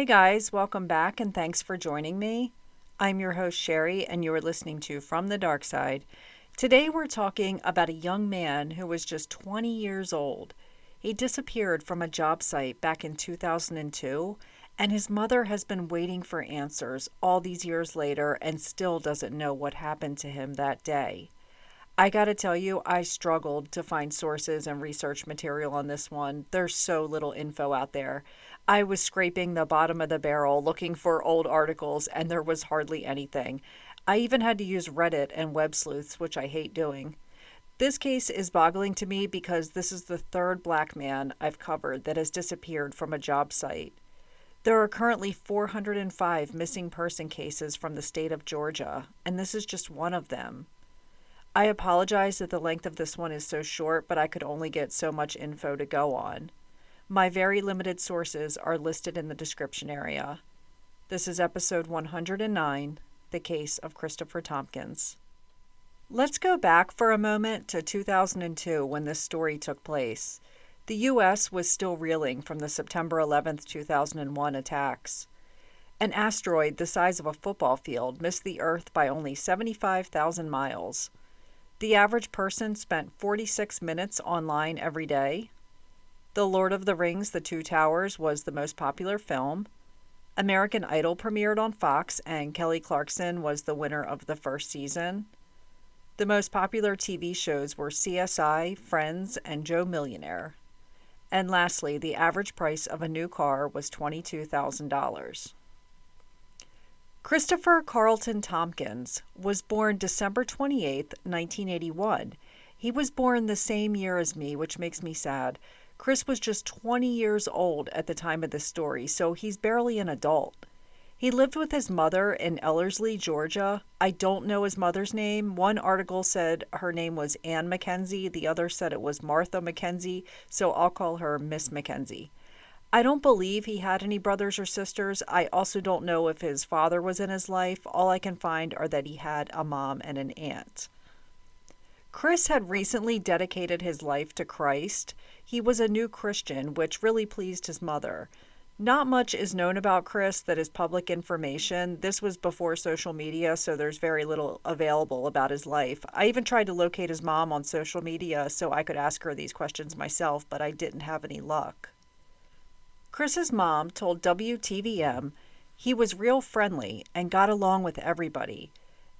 Hey guys, welcome back and thanks for joining me. I'm your host Sherry and you're listening to From the Dark Side. Today we're talking about a young man who was just 20 years old. He disappeared from a job site back in 2002 and his mother has been waiting for answers all these years later and still doesn't know what happened to him that day. I gotta tell you, I struggled to find sources and research material on this one. There's so little info out there. I was scraping the bottom of the barrel looking for old articles, and there was hardly anything. I even had to use Reddit and web sleuths, which I hate doing. This case is boggling to me because this is the third black man I've covered that has disappeared from a job site. There are currently 405 missing person cases from the state of Georgia, and this is just one of them. I apologize that the length of this one is so short, but I could only get so much info to go on. My very limited sources are listed in the description area. This is episode 109, The Case of Christopher Thompkins. Let's go back for a moment to 2002 when this story took place. The U.S. was still reeling from the September 11, 2001 attacks. An asteroid the size of a football field missed the Earth by only 75,000 miles. The average person spent 46 minutes online every day. The Lord of the Rings, The Two Towers was the most popular film. American Idol premiered on Fox and Kelly Clarkson was the winner of the first season. The most popular TV shows were CSI, Friends, and Joe Millionaire. And lastly, the average price of a new car was $22,000. Christopher Carlton Thompkins was born December 28, 1981. He was born the same year as me, which makes me sad. Chris was just 20 years old at the time of this story, so he's barely an adult. He lived with his mother in Ellerslie, Georgia. I don't know his mother's name. One article said her name was Ann McKenzie. The other said it was Martha McKenzie, so I'll call her Miss McKenzie. I don't believe he had any brothers or sisters. I also don't know if his father was in his life. All I can find are that he had a mom and an aunt. Chris had recently dedicated his life to Christ. He was a new Christian, which really pleased his mother. Not much is known about Chris that is public information. This was before social media, so there's very little available about his life. I even tried to locate his mom on social media so I could ask her these questions myself, but I didn't have any luck. Chris's mom told WTVM he was real friendly and got along with everybody.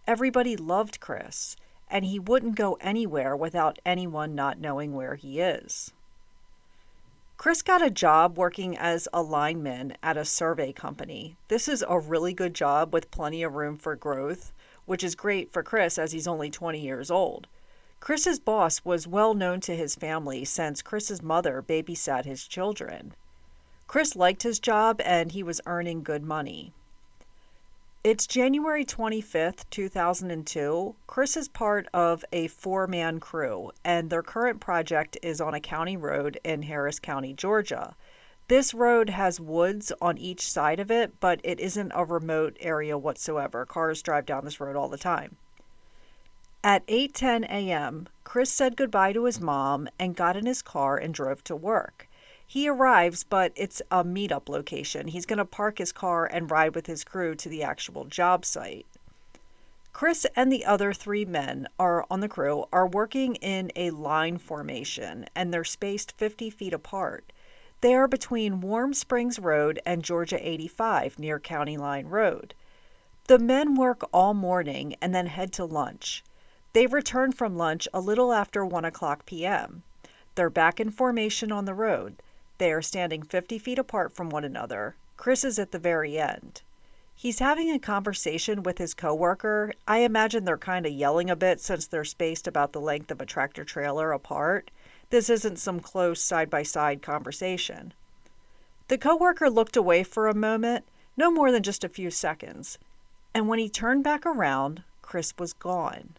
Everybody loved Chris, and he wouldn't go anywhere without anyone not knowing where he is. Chris got a job working as a lineman at a survey company. This is a really good job with plenty of room for growth, which is great for Chris as he's only 20 years old. Chris's boss was well known to his family since Chris's mother babysat his children. Chris liked his job and he was earning good money. It's January 25th, 2002. Chris is part of a four-man crew, and their current project is on a county road in Harris County, Georgia. This road has woods on each side of it, but it isn't a remote area whatsoever. Cars drive down this road all the time. At 8:10 a.m., Chris said goodbye to his mom and got in his car and drove to work. He arrives, but it's a meetup location. He's going to park his car and ride with his crew to the actual job site. Chris and the other three men on the crew are working in a line formation, and they're spaced 50 feet apart. They are between Warm Springs Road and Georgia 85 near County Line Road. The men work all morning and then head to lunch. They return from lunch a little after 1 o'clock p.m. They're back in formation on the road. They are standing 50 feet apart from one another. Chris is at the very end. He's having a conversation with his coworker. I imagine they're kind of yelling a bit since they're spaced about the length of a tractor trailer apart. This isn't some close side-by-side conversation. The coworker looked away for a moment, no more than just a few seconds. And when he turned back around, Chris was gone.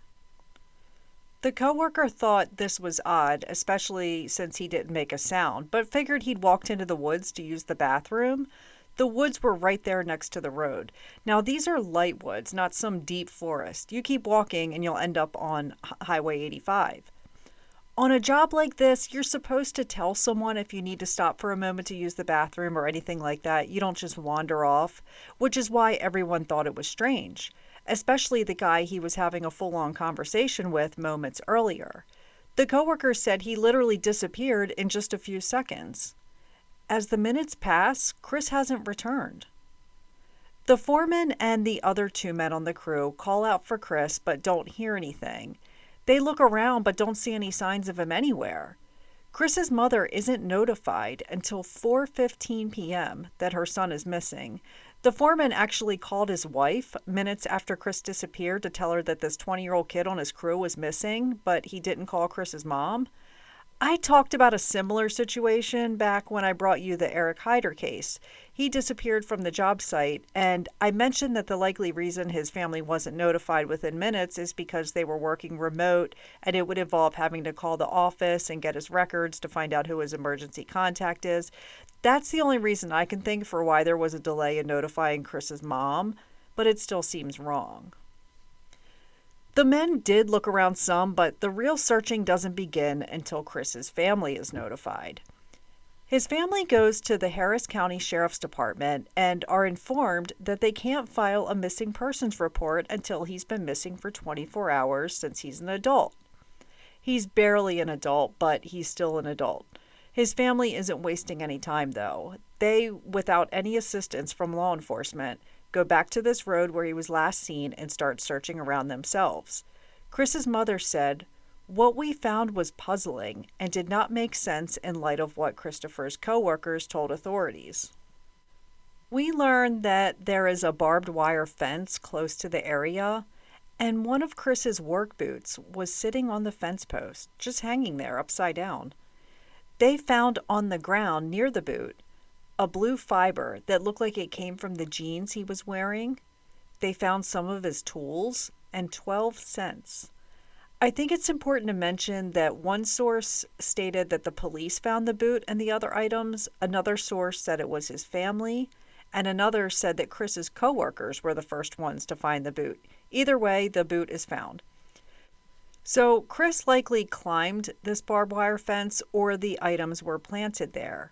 The coworker thought this was odd, especially since he didn't make a sound, but figured he'd walked into the woods to use the bathroom. The woods were right there next to the road. Now, these are light woods, not some deep forest. You keep walking and you'll end up on Highway 85. On a job like this, you're supposed to tell someone if you need to stop for a moment to use the bathroom or anything like that. You don't just wander off, which is why everyone thought it was strange, especially the guy he was having a full-on conversation with moments earlier. The coworker said he literally disappeared in just a few seconds. As the minutes pass, Chris hasn't returned. The foreman and the other two men on the crew call out for Chris but don't hear anything. They look around but don't see any signs of him anywhere. Chris's mother isn't notified until 4:15 p.m. that her son is missing. The foreman actually called his wife minutes after Chris disappeared to tell her that this 20-year-old kid on his crew was missing, but he didn't call Chris's mom. I talked about a similar situation back when I brought you the Eric Hyder case. He disappeared from the job site, and I mentioned that the likely reason his family wasn't notified within minutes is because they were working remote, and it would involve having to call the office and get his records to find out who his emergency contact is. That's the only reason I can think for why there was a delay in notifying Chris's mom, but it still seems wrong. The men did look around some, but the real searching doesn't begin until Chris's family is notified. His family goes to the Harris County Sheriff's Department and are informed that they can't file a missing persons report until he's been missing for 24 hours since he's an adult. He's barely an adult, but he's still an adult. His family isn't wasting any time, though. They, without any assistance from law enforcement, go back to this road where he was last seen and start searching around themselves. Chris's mother said, "What we found was puzzling and did not make sense in light of what Christopher's coworkers told authorities." We learned that there is a barbed wire fence close to the area, and one of Chris's work boots was sitting on the fence post, just hanging there upside down. They found on the ground near the boot a blue fiber that looked like it came from the jeans he was wearing. They found some of his tools and 12 cents. I think it's important to mention that one source stated that the police found the boot and the other items, another source said it was his family, and another said that Chris's coworkers were the first ones to find the boot. Either way, the boot is found. So Chris likely climbed this barbed wire fence or the items were planted there.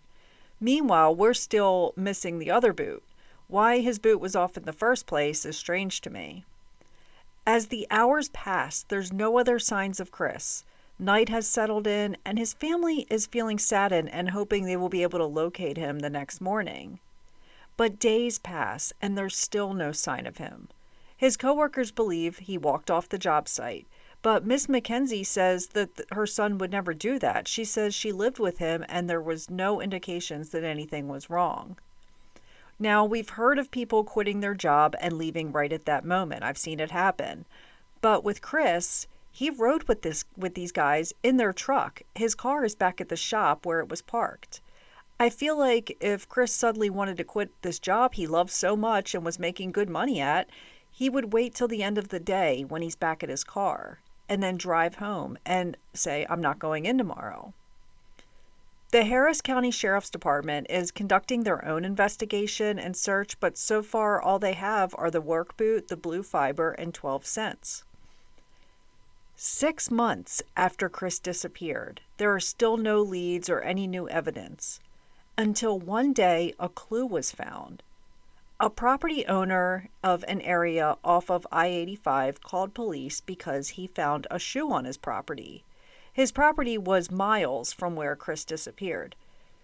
Meanwhile, we're still missing the other boot. Why his boot was off in the first place is strange to me. As the hours pass, there's no other signs of Chris. Night has settled in, and his family is feeling saddened and hoping they will be able to locate him the next morning. But days pass, and there's still no sign of him. His coworkers believe he walked off the job site, but Miss Mackenzie says that her son would never do that. She says she lived with him, and there was no indications that anything was wrong. Now, we've heard of people quitting their job and leaving right at that moment. I've seen it happen. But with Chris, he rode with these guys in their truck. His car is back at the shop where it was parked. I feel like if Chris suddenly wanted to quit this job he loved so much and was making good money at, he would wait till the end of the day when he's back at his car and then drive home and say, "I'm not going in tomorrow." The Harris County Sheriff's Department is conducting their own investigation and search, but so far all they have are the work boot, the blue fiber, and 12 cents. 6 months after Chris disappeared, there are still no leads or any new evidence, until one day a clue was found. A property owner of an area off of I-85 called police because he found a shoe on his property. His property was miles from where Chris disappeared.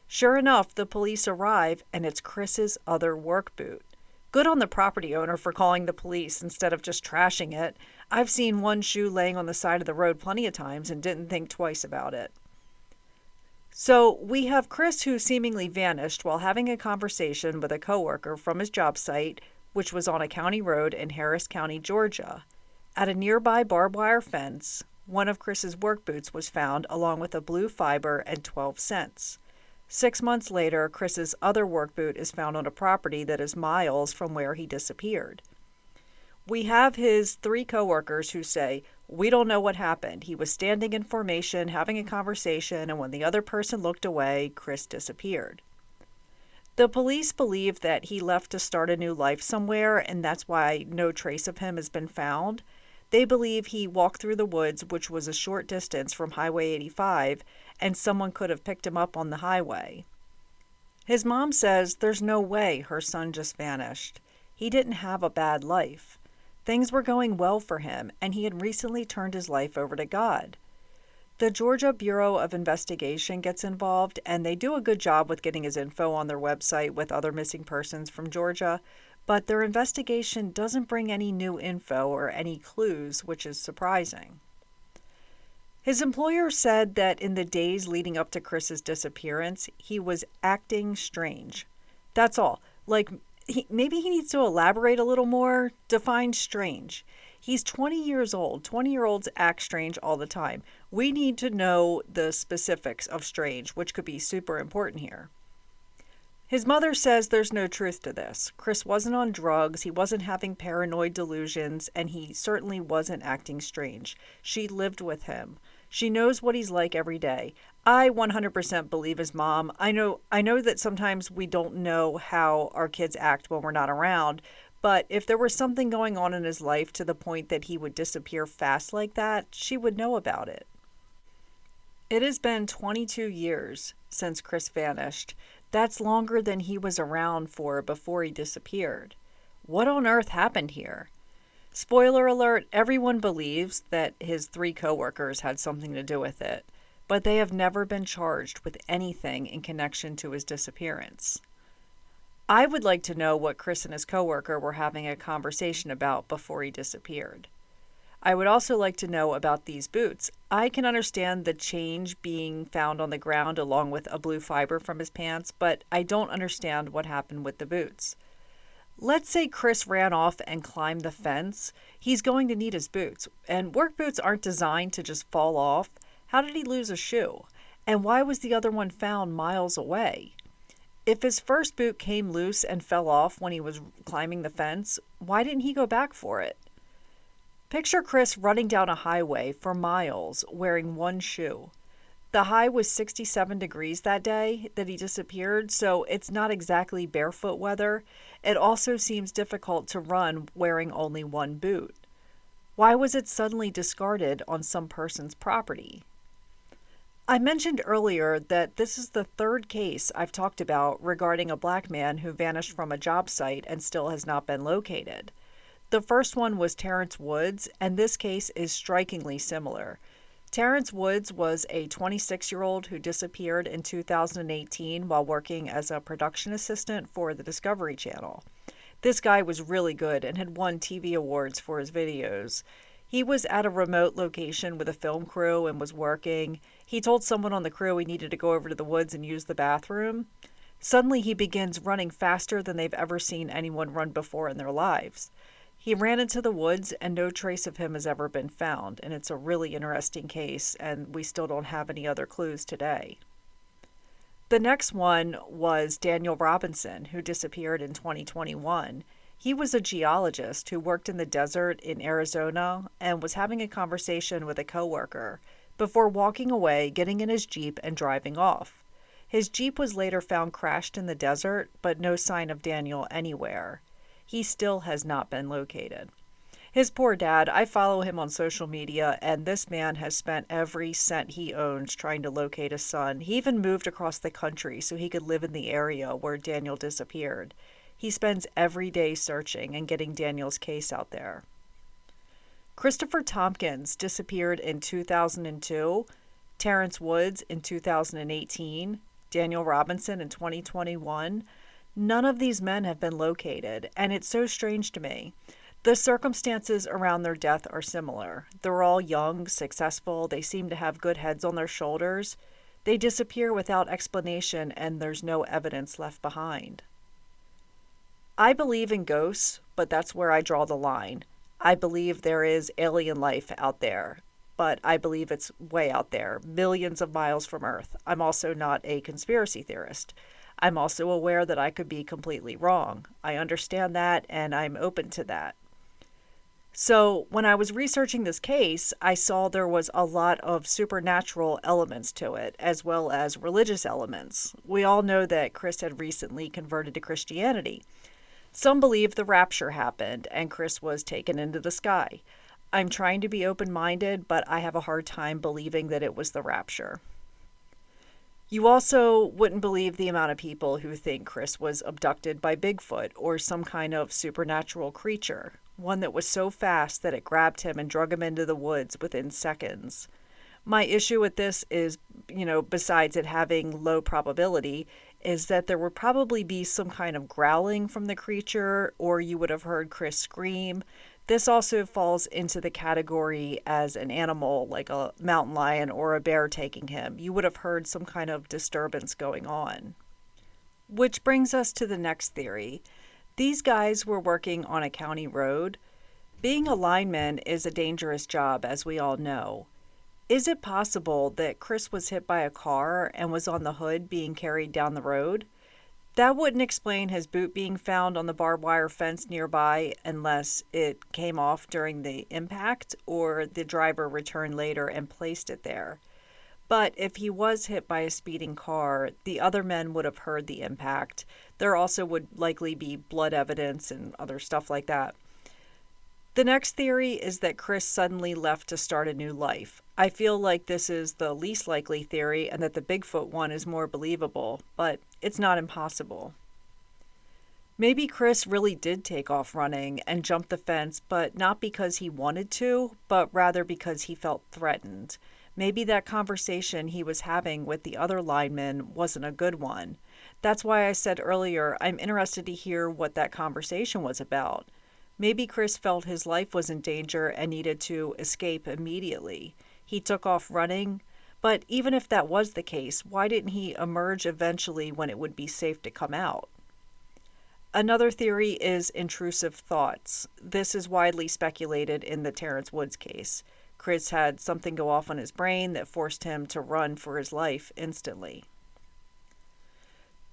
Sure enough, the police arrive, and it's Chris's other work boot. Good on the property owner for calling the police instead of just trashing it. I've seen one shoe laying on the side of the road plenty of times and didn't think twice about it. So we have Chris, who seemingly vanished while having a conversation with a coworker from his job site, which was on a county road in Harris County, Georgia. At a nearby barbed wire fence, one of Chris's work boots was found along with a blue fiber and 12 cents. 6 months later, Chris's other work boot is found on a property that is miles from where he disappeared. We have his 3 coworkers who say, "We don't know what happened. He was standing in formation, having a conversation, and when the other person looked away, Chris disappeared." The police believe that he left to start a new life somewhere, and that's why no trace of him has been found. They believe he walked through the woods, which was a short distance from Highway 85, and someone could have picked him up on the highway. His mom says there's no way her son just vanished. He didn't have a bad life. Things were going well for him, and he had recently turned his life over to God. The Georgia Bureau of Investigation gets involved, and they do a good job with getting his info on their website with other missing persons from Georgia, but their investigation doesn't bring any new info or any clues, which is surprising. His employer said that in the days leading up to Chris's disappearance, he was acting strange. That's all. Maybe he needs to elaborate a little more. Define strange. He's 20 years old. 20-year-olds act strange all the time. We need to know the specifics of strange, which could be super important here. His mother says there's no truth to this. Chris wasn't on drugs, he wasn't having paranoid delusions, and he certainly wasn't acting strange. She lived with him. She knows what he's like every day. I 100% believe his mom. I know that sometimes we don't know how our kids act when we're not around, but if there was something going on in his life to the point that he would disappear fast like that, she would know about it. It has been 22 years since Chris vanished. That's longer than he was around for before he disappeared. What on earth happened here? Spoiler alert, everyone believes that his 3 coworkers had something to do with it, but they have never been charged with anything in connection to his disappearance. I would like to know what Chris and his coworker were having a conversation about before he disappeared. I would also like to know about these boots. I can understand the change being found on the ground along with a blue fiber from his pants, but I don't understand what happened with the boots. Let's say Chris ran off and climbed the fence. He's going to need his boots, and work boots aren't designed to just fall off. How did he lose a shoe? And why was the other one found miles away? If his first boot came loose and fell off when he was climbing the fence, why didn't he go back for it? Picture Chris running down a highway for miles wearing one shoe. The high was 67 degrees that day that he disappeared, so it's not exactly barefoot weather. It also seems difficult to run wearing only one boot. Why was it suddenly discarded on some person's property? I mentioned earlier that this is the 3rd case I've talked about regarding a black man who vanished from a job site and still has not been located. The first one was Terrence Woods, and this case is strikingly similar. Terrence Woods was a 26-year-old who disappeared in 2018 while working as a production assistant for the Discovery Channel. This guy was really good and had won TV awards for his videos. He was at a remote location with a film crew and was working. He told someone on the crew he needed to go over to the woods and use the bathroom. Suddenly, he begins running faster than they've ever seen anyone run before in their lives. He ran into the woods, and no trace of him has ever been found, and it's a really interesting case, and we still don't have any other clues today. The next one was Daniel Robinson, who disappeared in 2021. He was a geologist who worked in the desert in Arizona and was having a conversation with a coworker before walking away, getting in his Jeep, and driving off. His Jeep was later found crashed in the desert, but no sign of Daniel anywhere. He still has not been located. His poor dad, I follow him on social media, and this man has spent every cent he owns trying to locate his son. He even moved across the country so he could live in the area where Daniel disappeared. He spends every day searching and getting Daniel's case out there. Christopher Thompkins disappeared in 2002, Terrence Woods in 2018, Daniel Robinson in 2021. None of these men have been located, and it's so strange to me. The circumstances around their death are similar. They're all young, successful, they seem to have good heads on their shoulders. They disappear without explanation, and there's no evidence left behind. I believe in ghosts, but that's where I draw the line. I believe there is alien life out there, but I believe it's way out there, millions of miles from Earth. I'm also not a conspiracy theorist. I'm also aware that I could be completely wrong. I understand that, and I'm open to that. So when I was researching this case, I saw there was a lot of supernatural elements to it, as well as religious elements. We all know that Chris had recently converted to Christianity. Some believe the rapture happened and Chris was taken into the sky. I'm trying to be open-minded, but I have a hard time believing that it was the rapture. You also wouldn't believe the amount of people who think Chris was abducted by Bigfoot or some kind of supernatural creature, one that was so fast that it grabbed him and drug him into the woods within seconds. My issue with this is, besides it having low probability, is that there would probably be some kind of growling from the creature, or you would have heard Chris scream. This also falls into the category as an animal, like a mountain lion or a bear taking him. You would have heard some kind of disturbance going on. Which brings us to the next theory. These guys were working on a county road. Being a lineman is a dangerous job, as we all know. Is it possible that Chris was hit by a car and was on the hood being carried down the road? That wouldn't explain his boot being found on the barbed wire fence nearby unless it came off during the impact or the driver returned later and placed it there. But if he was hit by a speeding car, the other men would have heard the impact. There also would likely be blood evidence and other stuff like that. The next theory is that Chris suddenly left to start a new life. I feel like this is the least likely theory and that the Bigfoot one is more believable, but it's not impossible. Maybe Chris really did take off running and jump the fence, but not because he wanted to, but rather because he felt threatened. Maybe that conversation he was having with the other lineman wasn't a good one. That's why I said earlier I'm interested to hear what that conversation was about. Maybe Chris felt his life was in danger and needed to escape immediately. He took off running, but even if that was the case, why didn't he emerge eventually when it would be safe to come out? Another theory is intrusive thoughts. This is widely speculated in the Terrence Woods case. Chris had something go off on his brain that forced him to run for his life instantly.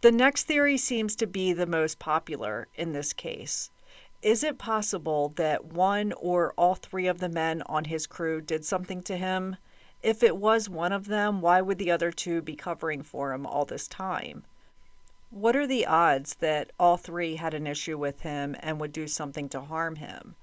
The next theory seems to be the most popular in this case. Is it possible that one or all three of the men on his crew did something to him? If it was one of them, why would the other two be covering for him all this time? What are the odds that all three had an issue with him and would do something to harm him?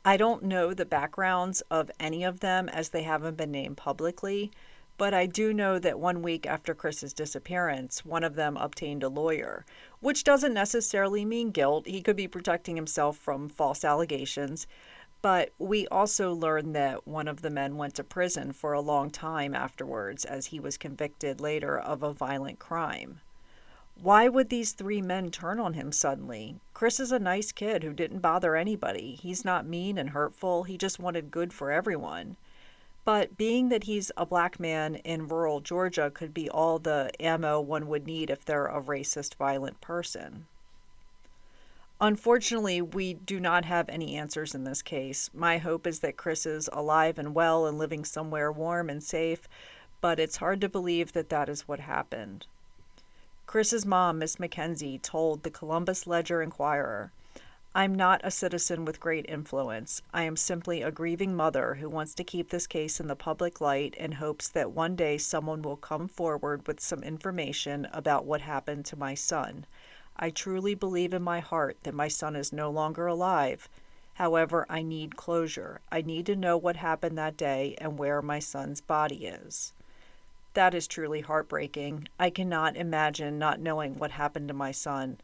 I don't know the backgrounds of any of them as they haven't been named publicly, but I do know that 1 week after Chris's disappearance, one of them obtained a lawyer, which doesn't necessarily mean guilt. He could be protecting himself from false allegations. But we also learned that one of the men went to prison for a long time afterwards as he was convicted later of a violent crime. Why would these three men turn on him suddenly? Chris is a nice kid who didn't bother anybody. He's not mean and hurtful. He just wanted good for everyone. But being that he's a black man in rural Georgia could be all the ammo one would need if they're a racist, violent person. Unfortunately, we do not have any answers in this case. My hope is that Chris is alive and well and living somewhere warm and safe, but it's hard to believe that that is what happened. Chris's mom, Miss Mackenzie, told the Columbus Ledger-Inquirer, "I'm not a citizen with great influence. I am simply a grieving mother who wants to keep this case in the public light in hopes that one day someone will come forward with some information about what happened to my son. I truly believe in my heart that my son is no longer alive. However, I need closure. I need to know what happened that day and where my son's body is." That is truly heartbreaking. I cannot imagine not knowing what happened to my son.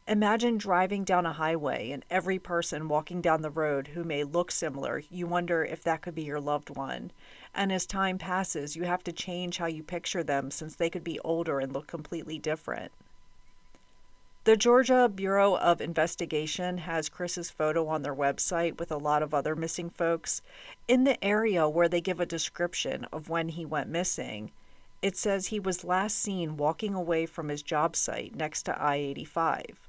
Imagine driving down a highway and every person walking down the road who may look similar, you wonder if that could be your loved one. And as time passes, you have to change how you picture them since they could be older and look completely different. The Georgia Bureau of Investigation has Chris's photo on their website with a lot of other missing folks. In the area where they give a description of when he went missing, it says he was last seen walking away from his job site next to I-85.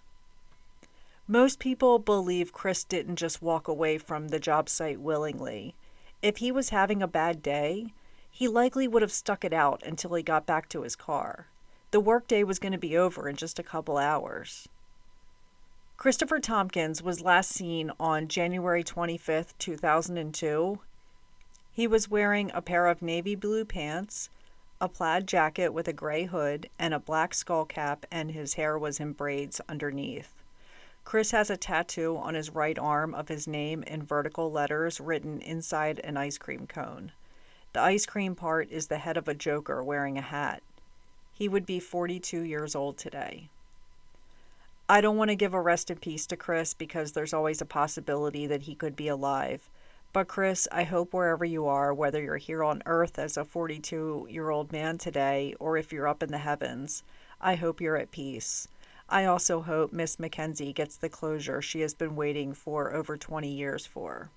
Most people believe Chris didn't just walk away from the job site willingly. If he was having a bad day, he likely would have stuck it out until he got back to his car. The workday was going to be over in just a couple hours. Christopher Thompkins was last seen on January 25th, 2002. He was wearing a pair of navy blue pants, a plaid jacket with a gray hood, and a black skull cap, and his hair was in braids underneath. Chris has a tattoo on his right arm of his name in vertical letters written inside an ice cream cone. The ice cream part is the head of a joker wearing a hat. He would be 42 years old today. I don't want to give a rest in peace to Chris because there's always a possibility that he could be alive. But Chris, I hope wherever you are, whether you're here on earth as a 42-year-old man today or if you're up in the heavens, I hope you're at peace. I also hope Miss Mackenzie gets the closure she has been waiting for over 20 years for.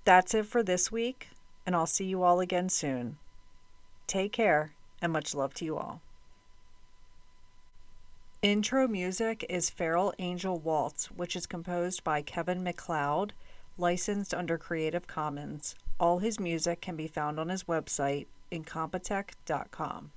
That's it for this week, and I'll see you all again soon. Take care, and much love to you all. Intro music is Feral Angel Waltz, which is composed by Kevin MacLeod, licensed under Creative Commons. All his music can be found on his website, incompetech.com.